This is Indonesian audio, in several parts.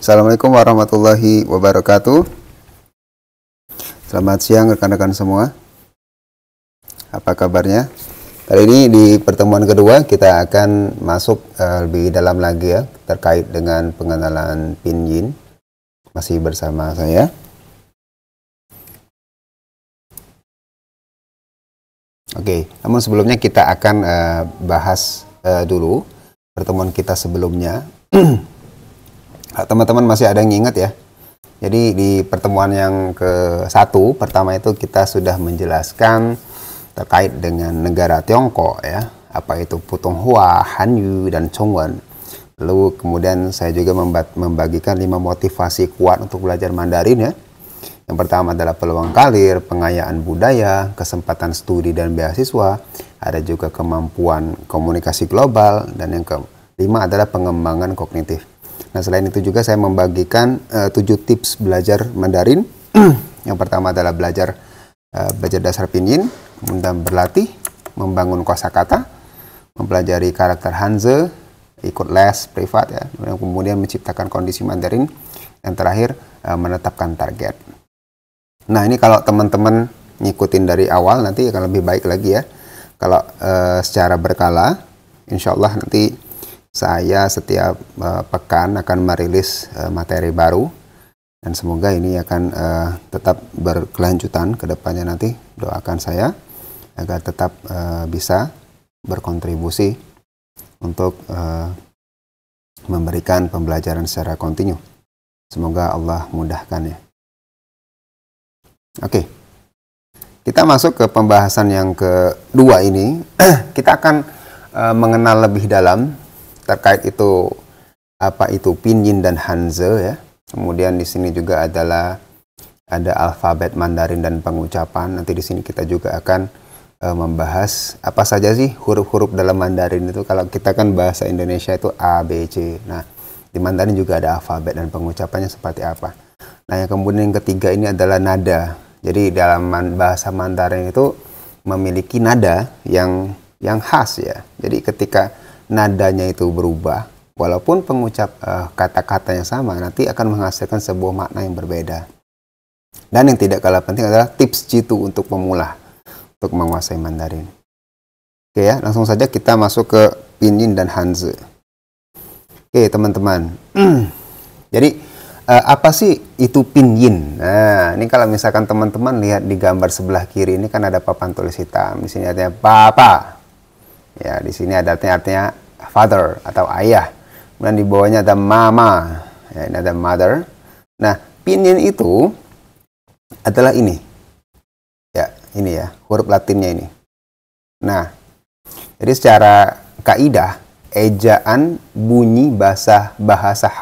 Assalamualaikum warahmatullahi wabarakatuh. Selamat siang rekan-rekan semua. Apa kabarnya? Kali ini di pertemuan kedua kita akan masuk lebih dalam lagi ya terkait dengan pengenalan pinyin. Masih bersama saya. Oke, namun sebelumnya kita akan bahas dulu pertemuan kita sebelumnya. Teman-teman masih ada yang ingat ya? Jadi di pertemuan yang ke-1 pertama itu kita sudah menjelaskan terkait dengan negara Tiongkok ya, apa itu Putonghua, Hanyu dan Chongwon. Lalu kemudian saya juga membagikan 5 motivasi kuat untuk belajar Mandarin ya. Yang pertama adalah peluang karir, pengayaan budaya, kesempatan studi dan beasiswa, ada juga kemampuan komunikasi global, dan yang kelima adalah pengembangan kognitif. Nah, selain itu juga saya membagikan 7 tips belajar Mandarin. Yang pertama adalah belajar dasar pinyin, kemudian berlatih, membangun kosakata, mempelajari karakter Hanzi, ikut les privat ya, kemudian menciptakan kondisi Mandarin, dan terakhir menetapkan target. Nah, ini kalau teman-teman ngikutin dari awal nanti akan lebih baik lagi ya. Kalau secara berkala, insya Allah nanti saya setiap pekan akan merilis materi baru, dan semoga ini akan tetap berkelanjutan ke depannya nanti. Doakan saya agar tetap bisa berkontribusi untuk memberikan pembelajaran secara kontinu. Semoga Allah mudahkan ya. Oke, kita masuk ke pembahasan yang kedua ini. Kita akan mengenal lebih dalam terkait itu apa itu pinyin dan Hanzi ya. Kemudian di sini juga ada alfabet Mandarin dan pengucapan. Nanti di sini kita juga akan membahas apa saja sih huruf-huruf dalam Mandarin itu. Kalau kita kan bahasa Indonesia itu A, B, C. Nah, di Mandarin juga ada alfabet dan pengucapannya seperti apa. Nah, yang kemudian yang ketiga ini adalah nada. Jadi dalam bahasa Mandarin itu memiliki nada yang khas ya. Jadi ketika nadanya itu berubah, walaupun pengucap kata-katanya sama, nanti akan menghasilkan sebuah makna yang berbeda. Dan yang tidak kalah penting adalah tips jitu untuk pemula, untuk menguasai Mandarin. Oke ya, langsung saja kita masuk ke pinyin dan Hanzi. Oke teman-teman, jadi apa sih itu pinyin? Nah, ini kalau misalkan teman-teman lihat di gambar sebelah kiri ini kan ada papan tulis hitam. Di sini artinya papa. Ya, di sini ada artinya father atau ayah. Kemudian di bawahnya ada mama. Ya, ini ada mother. Nah, pinyin itu adalah ini. Ya, ini ya, huruf Latinnya ini. Nah, jadi secara kaidah, ejaan bunyi bahasa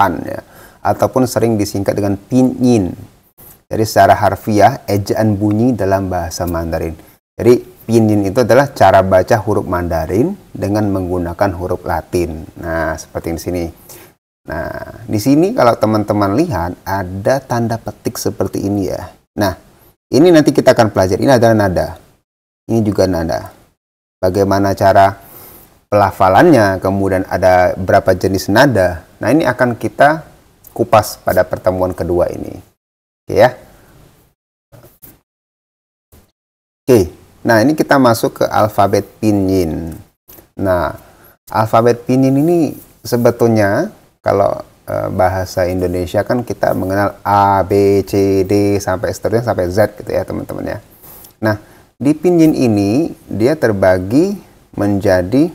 Han ya, ataupun sering disingkat dengan pinyin. Jadi secara harfiah, ejaan bunyi dalam bahasa Mandarin. Jadi pinyin itu adalah cara baca huruf Mandarin dengan menggunakan huruf Latin. Nah, seperti di sini. Nah, di sini kalau teman-teman lihat ada tanda petik seperti ini ya. Nah, ini nanti kita akan pelajari. Ini adalah nada. Ini juga nada. Bagaimana cara pelafalannya, kemudian ada berapa jenis nada. Nah, ini akan kita kupas pada pertemuan kedua ini. Oke ya. Oke. Nah, ini kita masuk ke alfabet pinyin. Nah, alfabet pinyin ini sebetulnya kalau bahasa Indonesia kan kita mengenal A, B, C, D, sampai seterusnya sampai Z gitu ya teman-teman ya. Nah, di pinyin ini dia terbagi menjadi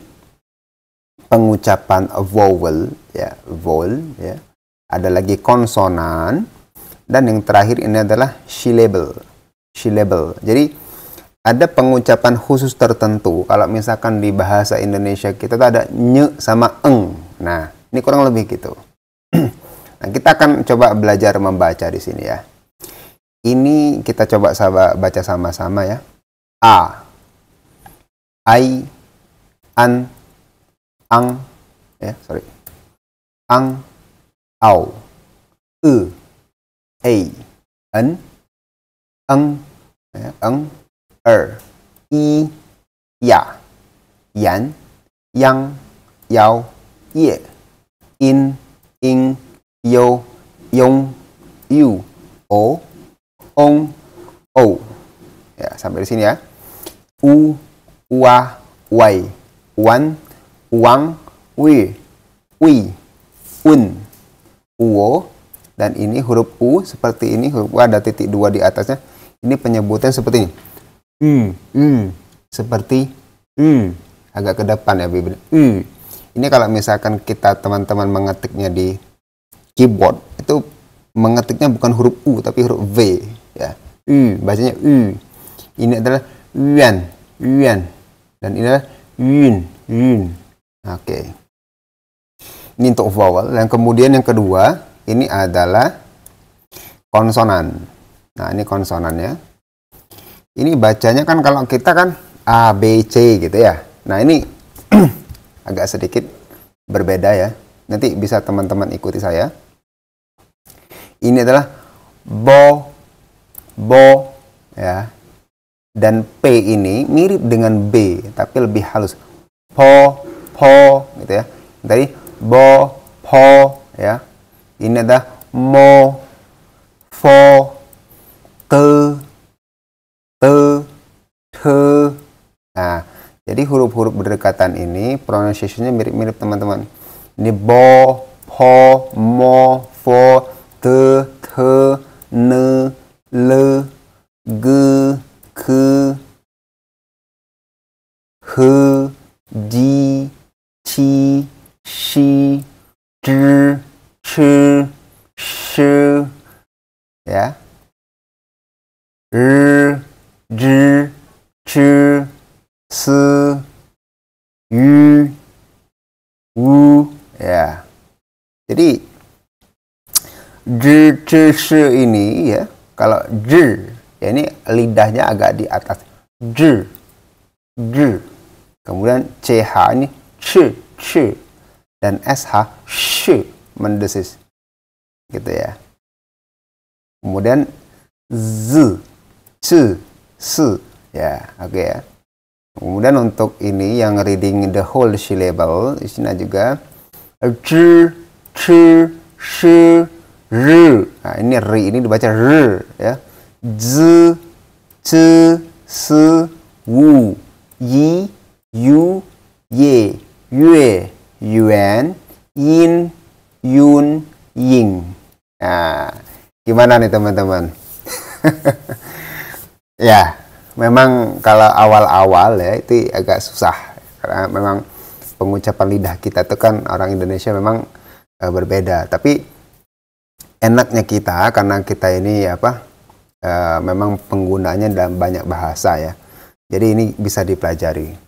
pengucapan vowel ya, vowel ya. Ada lagi konsonan, dan yang terakhir ini adalah syllable. Syllable. Jadi ada pengucapan khusus tertentu. Kalau misalkan di bahasa Indonesia kita tuh ada nye sama eng. Nah, ini kurang lebih gitu. Nah, kita akan coba belajar membaca di sini ya. Ini kita coba baca sama-sama ya. A, ai, an, ang, ya, sorry. Ang, au, ei, en, eng, ya, eng, i, ya, yan, yang, yao, ye, in, ing, yo, yong, yu, o, ong, o. Ya, sampai di sini ya. U, wa, wai, wan, wang, wi, un, uo. Dan ini huruf U seperti ini, huruf U ada titik 2 di atasnya. Ini penyebutan seperti ini. Seperti agak ke depan ya, Ini kalau misalkan kita teman-teman mengetiknya di keyboard, itu mengetiknya bukan huruf U tapi huruf V ya. Bacanya Ini adalah yuan. Dan ini adalah yun. Oke. Ini untuk vowel. Dan kemudian yang kedua, ini adalah konsonan. Nah, ini konsonannya. Ini bacanya kan kalau kita kan A, B, C gitu ya. Nah, ini agak sedikit berbeda ya. Nanti bisa teman-teman ikuti saya. Ini adalah bo ya. Dan P ini mirip dengan B tapi lebih halus. Po gitu ya. Tadi bo, po ya. Ini ada mo, fo, te, te. Nah, jadi huruf-huruf berdekatan ini pronunciation-nya mirip-mirip teman-teman. Ini bo, po, mo, fo, te, ne, le, ge, ke, he, ji, ci, shi, zhi, shi, shi, ya, zhi, ci, si, yu, wu, ya. Jadi zhi, ci, shi ini ya, kalau zhi, ya ini lidahnya agak di atas. Zhi. Kemudian CH ini c. Dan SH sh, mendesis. Gitu ya. Kemudian z, c, s. Ya, oke ya. Kemudian untuk ini yang reading the whole syllable, di sini juga z, c, sh, r. Nah, ini r ini dibaca r ya. Z, c, s, wu, yi, yu, ye, yue, yuan, yin, yun, ying. Nah, gimana nih teman-teman? Ya, memang kalau awal-awal ya itu agak susah. Karena memang pengucapan lidah kita itu kan orang Indonesia memang berbeda. Tapi enaknya kita karena kita ini memang penggunaannya dalam banyak bahasa ya. Jadi ini bisa dipelajari.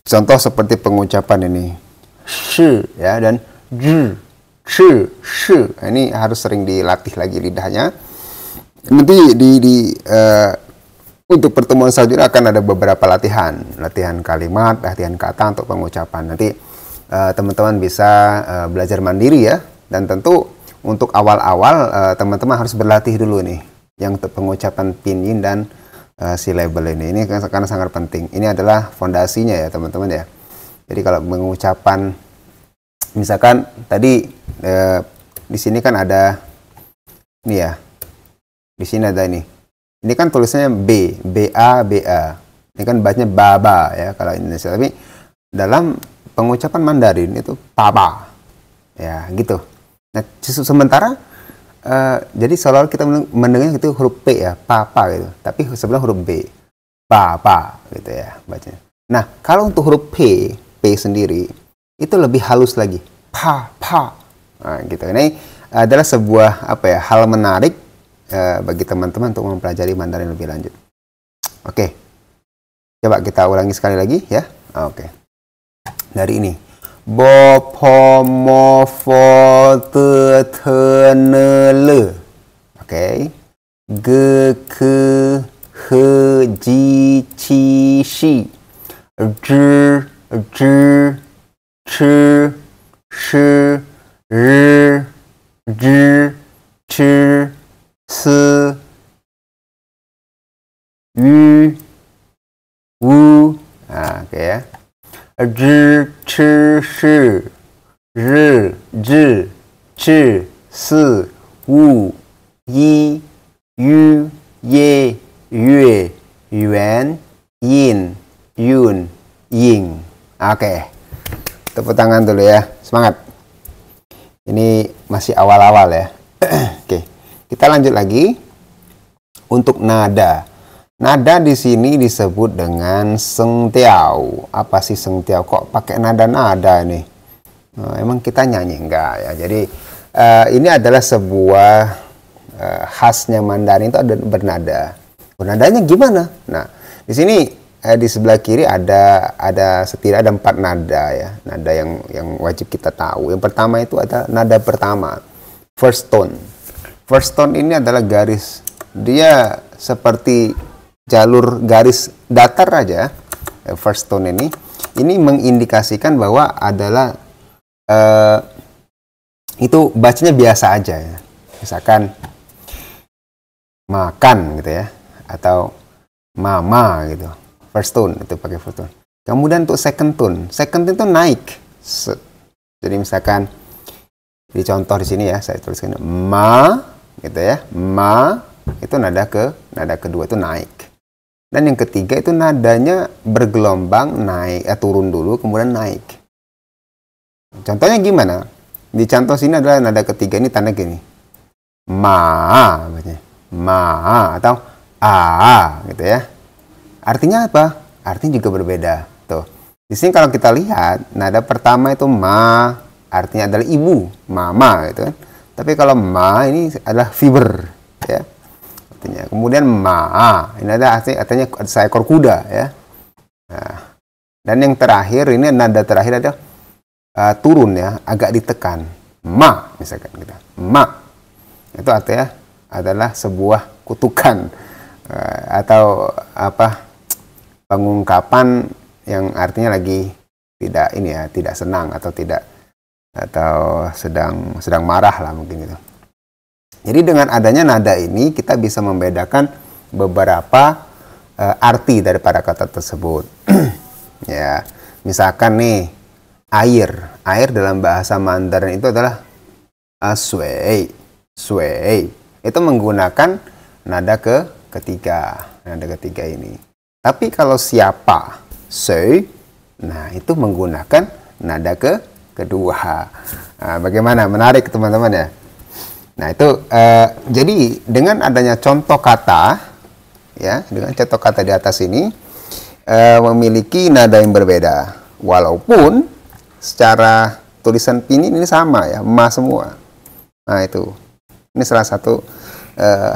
Contoh seperti pengucapan ini. Shi ya dan j, shi. Ini harus sering dilatih lagi lidahnya. Nanti untuk pertemuan selanjutnya akan ada beberapa latihan kalimat, latihan kata untuk pengucapan. Nanti teman-teman bisa belajar mandiri ya. Dan tentu untuk awal-awal teman-teman harus berlatih dulu nih yang untuk pengucapan pinyin dan syllable ini karena sangat penting. Ini adalah fondasinya ya teman-teman ya. Jadi kalau pengucapan misalkan tadi di sini kan ada ini ya. Di sini ada ini. Ini kan tulisannya B, BA. Ini kan bacanya baba ya kalau Indonesia. Tapi dalam pengucapan Mandarin itu papa. Ya, gitu. Nah, sementara jadi seolah kita mendengar itu huruf P ya, papa gitu. Tapi sebelah huruf B, papa gitu ya bacanya. Nah, kalau untuk huruf P sendiri itu lebih halus lagi, pa. Nah, gitu. Ini adalah sebuah hal menarik bagi teman-teman untuk mempelajari Mandarin lebih lanjut. Oke, coba kita ulangi sekali lagi ya. Oke, dari ini. Bo, po, mo, fo, te, ne, le. Oke. Ge, ke, he, ji, ci, shi. Zhi, ci, shi, r, zhi, ci, si, yu, wu. Nah, oke ya. Zhi, ci, shi, ri, zhi, zhi, si, wu, yi, yu, ye, yue, yuan, yin, yun, ying. Oke. Tepuk tangan dulu ya. Semangat. Ini masih awal-awal ya. Oke. Kita lanjut lagi. Untuk nada. Nada di sini disebut dengan seng tiao. Apa sih seng tiao? Kok pakai nada-nada nih? Emang kita nyanyi enggak ya? Jadi ini adalah sebuah khasnya Mandarin itu ada bernada. Bernadanya gimana? Nah, di sini di sebelah kiri ada setidaknya ada 4 nada ya. Nada yang wajib kita tahu. Yang pertama itu ada nada pertama, first tone. First tone ini adalah garis. Dia seperti jalur garis datar aja. First tone ini mengindikasikan bahwa adalah itu bacanya biasa aja ya. Misalkan makan gitu ya, atau mama gitu. First tone itu pakai first tone. Kemudian untuk second tone itu naik. Jadi misalkan di contoh di sini ya, saya tuliskan ma gitu ya. Ma itu nada kedua itu naik. Dan yang ketiga itu nadanya bergelombang, naik, turun dulu kemudian naik. Contohnya gimana? Di contoh sini adalah nada ketiga, ini tanda gini. Ma, ma atau a gitu ya. Artinya apa? Artinya juga berbeda. Tuh. Di sini kalau kita lihat nada pertama itu ma, artinya adalah ibu, mama gitu kan. Tapi kalau ma ini adalah fiber ya. Artinya. Kemudian ma, ini ada artinya seekor kuda ya. Nah, dan yang terakhir ini nada terakhir ada turun ya, agak ditekan. Ma misalkan kita. Ma. Itu artinya adalah sebuah kutukan atau apa? Pengungkapan yang artinya lagi tidak senang atau sedang marah lah mungkin gitu. Jadi dengan adanya nada ini kita bisa membedakan beberapa arti daripada kata tersebut. Ya, misalkan nih air dalam bahasa Mandarin itu adalah sui. Itu menggunakan nada ketiga ini. Tapi kalau siapa, sei, nah itu menggunakan nada kedua. Nah, bagaimana? Menarik teman-teman ya. Nah itu jadi dengan adanya contoh kata, ya dengan contoh kata di atas ini memiliki nada yang berbeda. Walaupun secara tulisan pinyin ini sama ya, ma semua. Nah itu, ini salah satu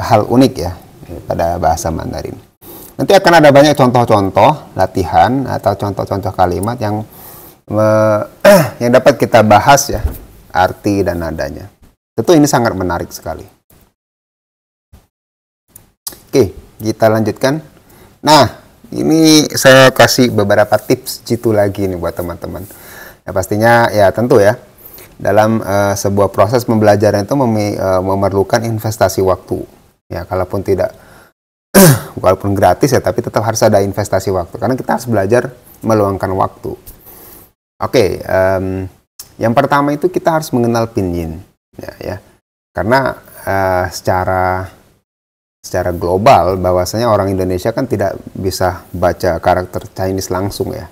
hal unik ya pada bahasa Mandarin. Nanti akan ada banyak contoh-contoh latihan atau contoh-contoh kalimat yang dapat kita bahas ya, arti dan nadanya. Tentu ini sangat menarik sekali. Oke, kita lanjutkan. Nah, ini saya kasih beberapa tips jitu lagi nih buat teman-teman. Ya pastinya ya tentu ya, dalam sebuah proses pembelajaran itu memerlukan investasi waktu. Ya, kalaupun tidak walaupun gratis ya, tapi tetap harus ada investasi waktu karena kita harus belajar meluangkan waktu. Oke, yang pertama itu kita harus mengenal pinyin, ya. Karena secara global bahwasanya orang Indonesia kan tidak bisa baca karakter Chinese langsung ya,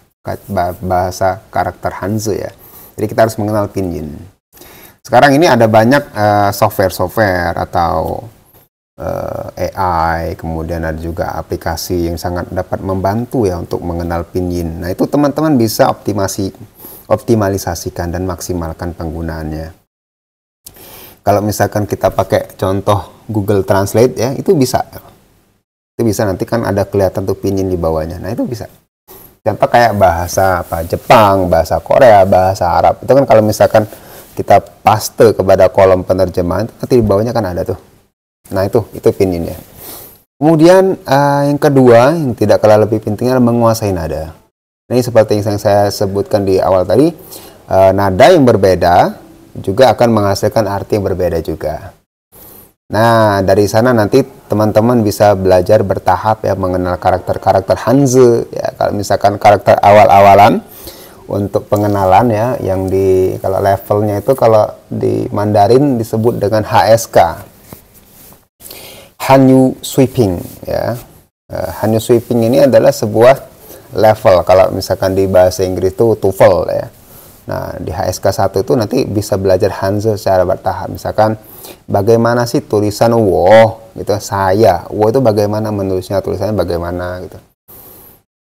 bahasa karakter Hanzi ya. Jadi kita harus mengenal pinyin. Sekarang ini ada banyak software atau AI, kemudian ada juga aplikasi yang sangat dapat membantu ya untuk mengenal pinyin. Nah itu teman-teman bisa optimalisasikan dan maksimalkan penggunaannya. Kalau misalkan kita pakai contoh Google Translate ya, itu bisa nanti kan ada kelihatan tuh pinyin di bawahnya. Nah itu bisa. Contoh kayak bahasa Jepang, bahasa Korea, bahasa Arab. Itu kan kalau misalkan kita paste kepada kolom penerjemahan, nanti di bawahnya kan ada tuh. Nah itu pinyinnya. Kemudian yang kedua yang tidak kalah lebih pentingnya adalah menguasai nada. Ini seperti yang saya sebutkan di awal tadi, nada yang berbeda juga akan menghasilkan arti yang berbeda juga. Nah dari sana nanti teman-teman bisa belajar bertahap ya mengenal karakter-karakter Hanzi ya. Kalau misalkan karakter awal-awalan untuk pengenalan ya, yang di kalau levelnya itu kalau di Mandarin disebut dengan HSK, Hanyu Sweeping ya. Hanyu Sweeping ini adalah sebuah level. Kalau misalkan di bahasa Inggris itu TOEFL ya. Nah, di HSK 1 itu nanti bisa belajar Hanzi secara bertahap. Misalkan bagaimana sih tulisan wo gitu, saya. Wo itu bagaimana menulisnya, tulisannya bagaimana gitu.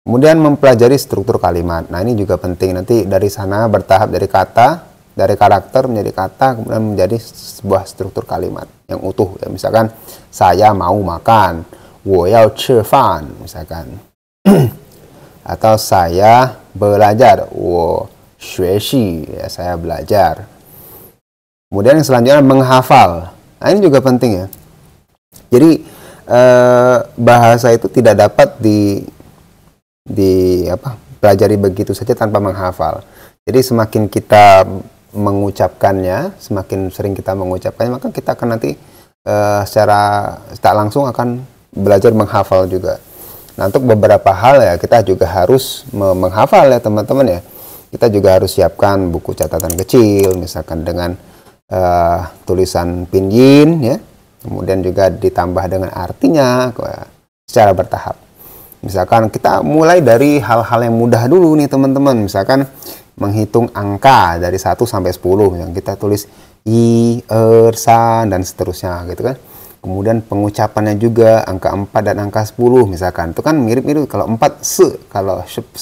Kemudian mempelajari struktur kalimat. Nah, ini juga penting. Nanti dari sana bertahap dari kata, dari karakter menjadi kata, kemudian menjadi sebuah struktur kalimat yang utuh ya. Misalkan saya mau makan, wo yao chi fan misalkan. Atau saya belajar, wo xue xi ya, saya belajar. Kemudian yang selanjutnya menghafal. Nah, ini juga penting ya. Jadi bahasa itu tidak dapat pelajari begitu saja tanpa menghafal. Jadi semakin kita mengucapkannya, semakin sering kita mengucapkannya, maka kita akan nanti secara tak langsung akan belajar menghafal juga. Nah, untuk beberapa hal ya kita juga harus menghafal ya teman-teman ya. Kita juga harus siapkan buku catatan kecil, misalkan dengan tulisan pinyin ya, kemudian juga ditambah dengan artinya secara bertahap. Misalkan kita mulai dari hal-hal yang mudah dulu nih teman-teman, misalkan menghitung angka dari 1 sampai 10 yang kita tulis i, san dan seterusnya gitu kan. Kemudian pengucapannya juga angka 4 dan angka 10 misalkan, itu kan mirip-mirip. Kalau 4 se, kalau 10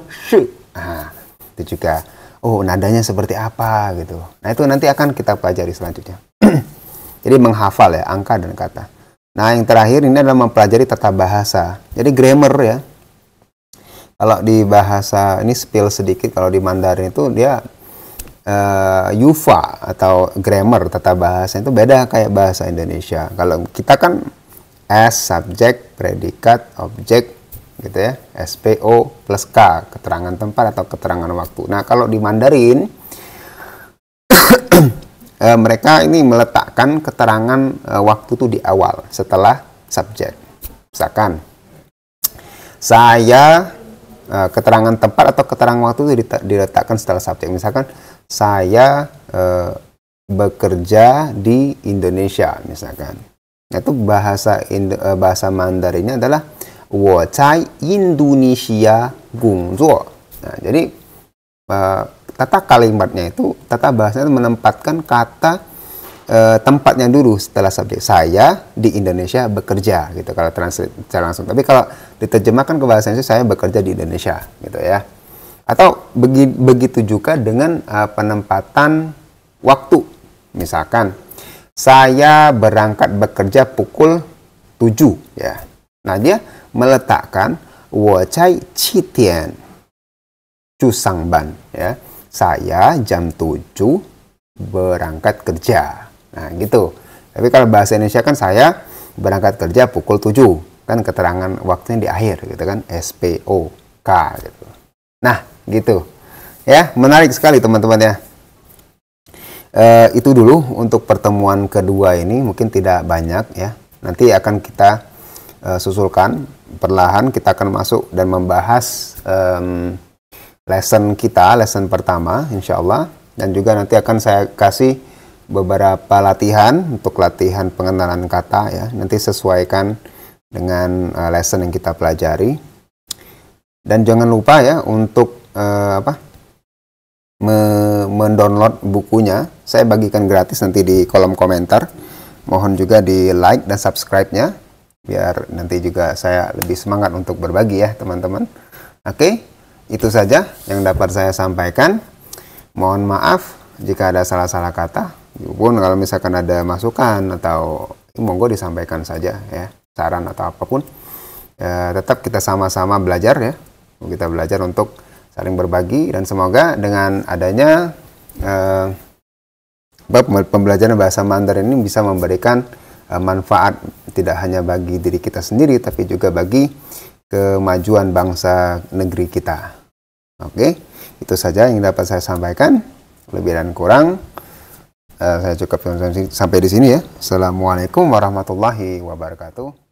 she. Nah, itu juga nadanya seperti apa gitu. Nah, itu nanti akan kita pelajari selanjutnya. Jadi menghafal ya angka dan kata. Nah, yang terakhir ini adalah mempelajari tata bahasa. Jadi grammar ya. Kalau di bahasa ini spill sedikit, kalau di Mandarin itu dia yufa atau grammar tata bahasa itu beda kayak bahasa Indonesia. Kalau kita kan as, subjek, predikat, objek gitu ya, SPO plus K, keterangan tempat atau keterangan waktu. Nah, kalau di Mandarin mereka ini meletakkan keterangan waktu itu di awal setelah subjek. Misalkan saya, keterangan tempat atau keterangan waktu itu diletakkan setelah subjek. Misalkan saya bekerja di Indonesia misalkan. Nah, itu bahasa Mandarinnya adalah 我在印度尼西亚工作. Nah, jadi tata kalimatnya itu, tata bahasanya itu menempatkan kata tempatnya dulu setelah subjek. Saya di Indonesia bekerja gitu kalau translate secara langsung. Tapi kalau diterjemahkan ke bahasa Indonesia, saya bekerja di Indonesia gitu ya. Atau begitu juga dengan penempatan waktu. Misalkan saya berangkat bekerja pukul 7 ya. Nah, dia meletakkan 我在7点去上班 ya. Saya jam 7 berangkat kerja. Nah, gitu. Tapi kalau bahasa Indonesia kan saya berangkat kerja pukul 7. Kan keterangan waktunya di akhir gitu kan, SPOK gitu. Nah, gitu. Ya, menarik sekali teman-teman ya. Itu dulu untuk pertemuan kedua ini, mungkin tidak banyak ya. Nanti akan kita susulkan perlahan, kita akan masuk dan membahas lesson pertama insya Allah, dan juga nanti akan saya kasih beberapa latihan untuk latihan pengenalan kata ya, nanti sesuaikan dengan lesson yang kita pelajari. Dan jangan lupa ya untuk mendownload bukunya, saya bagikan gratis nanti di kolom komentar. Mohon juga di like dan subscribe-nya biar nanti juga saya lebih semangat untuk berbagi ya teman-teman. Oke, itu saja yang dapat saya sampaikan. Mohon maaf jika ada salah-salah kata. Pun kalau misalkan ada masukan atau monggo disampaikan saja ya, saran atau apapun. Tetap kita sama-sama belajar ya. Kita belajar untuk saling berbagi, dan semoga dengan adanya pembelajaran bahasa Mandarin ini bisa memberikan manfaat tidak hanya bagi diri kita sendiri, tapi juga bagi kemajuan bangsa negeri kita. Oke, itu saja yang dapat saya sampaikan. Lebih dan kurang saya cukupkan sampai di sini ya. Assalamualaikum warahmatullahi wabarakatuh.